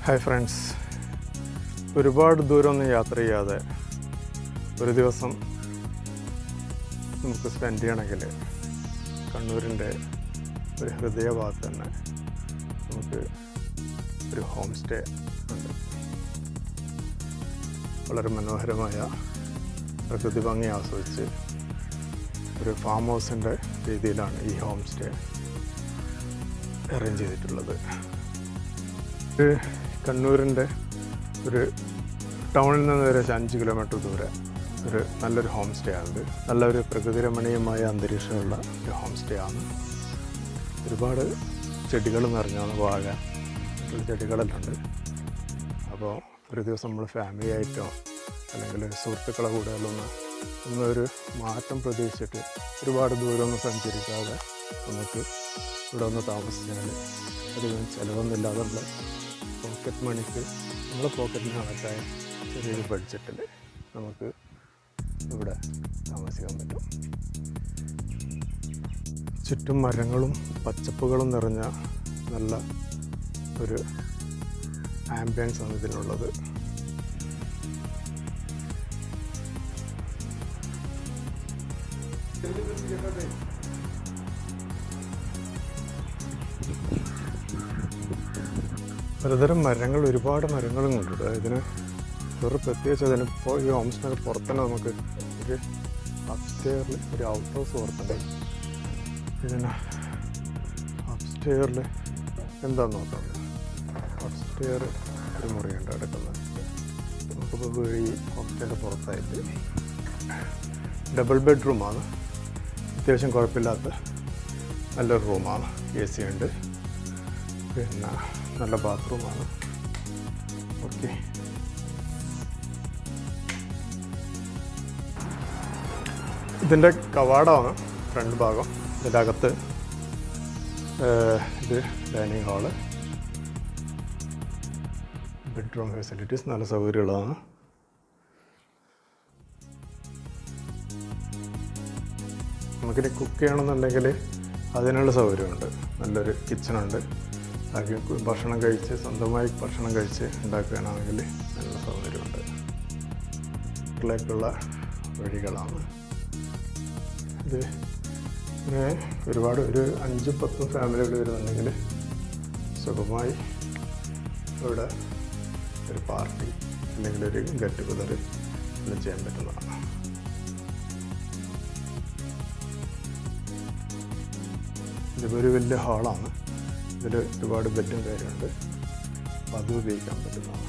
Hi friends, ഒരുപാട് ദൂരമൊന്നും യാത്ര ചെയ്യാതെ ഒരു ദിവസം നമുക്ക് സ്പെൻഡ് ചെയ്യണമെങ്കിൽ കണ്ണൂരിൻ്റെ ഒരു ഹൃദയഭാഗത്ത് തന്നെ നമുക്ക് ഒരു ഹോം സ്റ്റേ ഉണ്ട്. വളരെ മനോഹരമായ പ്രകൃതി ഭംഗി ആസ്വദിച്ച് ഒരു ഫാം ഹൗസിൻ്റെ രീതിയിലാണ് ഈ ഹോം സ്റ്റേ അറേഞ്ച് ചെയ്തിട്ടുള്ളത്. കണ്ണൂരിൻ്റെ ഒരു ടൗണിൽ നിന്ന് ഒരു 5 കിലോമീറ്റർ ദൂരെ ഒരു നല്ലൊരു ഹോം സ്റ്റേ ആണ്. നല്ലൊരു പ്രകൃതി രമണീയമായ അന്തരീക്ഷമുള്ള ഒരു ഹോം സ്റ്റേ ആണ്. ഒരുപാട് ചെടികൾ നിറഞ്ഞാണ്, വാഴ മറ്റുള്ള ചെടികളെല്ലാം ഉണ്ട്. അപ്പോൾ ഒരു ദിവസം നമ്മൾ ഫാമിലി ആയിട്ടോ അല്ലെങ്കിൽ സുഹൃത്തുക്കളെ കൂടെ ഒന്നൊരു മാറ്റം പ്രതീക്ഷിച്ചിട്ട് ഒരുപാട് ദൂരമൊന്നും സഞ്ചരിക്കാതെ നമുക്ക് ഇവിടെ ഒന്ന് താമസിച്ചാൽ അധികം ചിലവൊന്നുമില്ലാതുള്ള പോക്കറ്റ് മണിക്ക് നമ്മളെ പോക്കറ്റിന് കണക്കായ ചെറിയൊരു ബഡ്ജറ്റിൽ നമുക്ക് ഇവിടെ താമസിക്കാൻ പറ്റും. ചുറ്റും മരങ്ങളും പച്ചപ്പുകളും നിറഞ്ഞ നല്ല ഒരു ആംബിയൻസ് ആണ് ഇതിനുള്ളത്. പലതരം മരങ്ങൾ, ഒരുപാട് മരങ്ങളും ഉണ്ട്. ഇതിന് ഒരു പ്രത്യേകിച്ച് അതിനിപ്പോൾ ഈ ഹോം സ്റ്റേ പുറത്തന്നെ നമുക്ക് ഒരു അപ്സ്റ്റെയറിൽ ഒരു ഔട്ട് ഹൗസ് പുറത്തുണ്ട്. ഇതിന് അപ്സ്റ്റെയറിൽ എന്താണെന്ന് നോക്കാം. അപ്സ്റ്റെയർ ഒരു മുറിയുണ്ട് കിടക്കുന്നത്. നമുക്കിപ്പോൾ ഈ ഹോം സ്റ്റേൻ്റെ പുറത്തായിട്ട് ഡബിൾ ബെഡ്റൂമാണ്. അത്യാവശ്യം കുഴപ്പമില്ലാത്ത നല്ലൊരു റൂമാണ്. AC ഉണ്ട്, പിന്നെ നല്ല ബാത്റൂമാണ്. ഓക്കെ, ഇതിൻ്റെ കവാടമാണ് ഫ്രണ്ട് ഭാഗം. ഇതിൻ്റെ അകത്ത് ഇത് ഡൈനിങ് ഹാള്, ബെഡ്റൂം ഫെസിലിറ്റീസ് നല്ല സൗകര്യമുള്ളതാണ്. നമുക്കിനി കുക്ക് ചെയ്യണമെന്നുണ്ടെങ്കിൽ അതിനുള്ള സൗകര്യമുണ്ട്. നല്ലൊരു കിച്ചണുണ്ട്. ഭക്ഷണം കഴിച്ച് സ്വന്തമായി ഭക്ഷണം കഴിച്ച് ഉണ്ടാക്കുകയാണെങ്കിൽ നല്ല സൗകര്യമുണ്ട്. വീട്ടിലേക്കുള്ള വഴികളാണ് ഇത്. പിന്നെ ഒരുപാട് ഒരു 5-10 ഫാമിലികൾ വരുന്നുണ്ടെങ്കിൽ സുഖമായി ഇവിടെ ഒരു പാർട്ടി അല്ലെങ്കിൽ ഒരു ഗെറ്റ് ടുഗദർ എല്ലാം ചെയ്യാൻ പറ്റുന്നതാണ്. ഇതിപ്പോൾ ഒരു വലിയ ഹാളാണ്. ഇതിൽ ഒരുപാട് ബെഡും കാര്യമുണ്ട്. അപ്പോൾ അത് ഉപയോഗിക്കാൻ പറ്റുന്നതാണ്.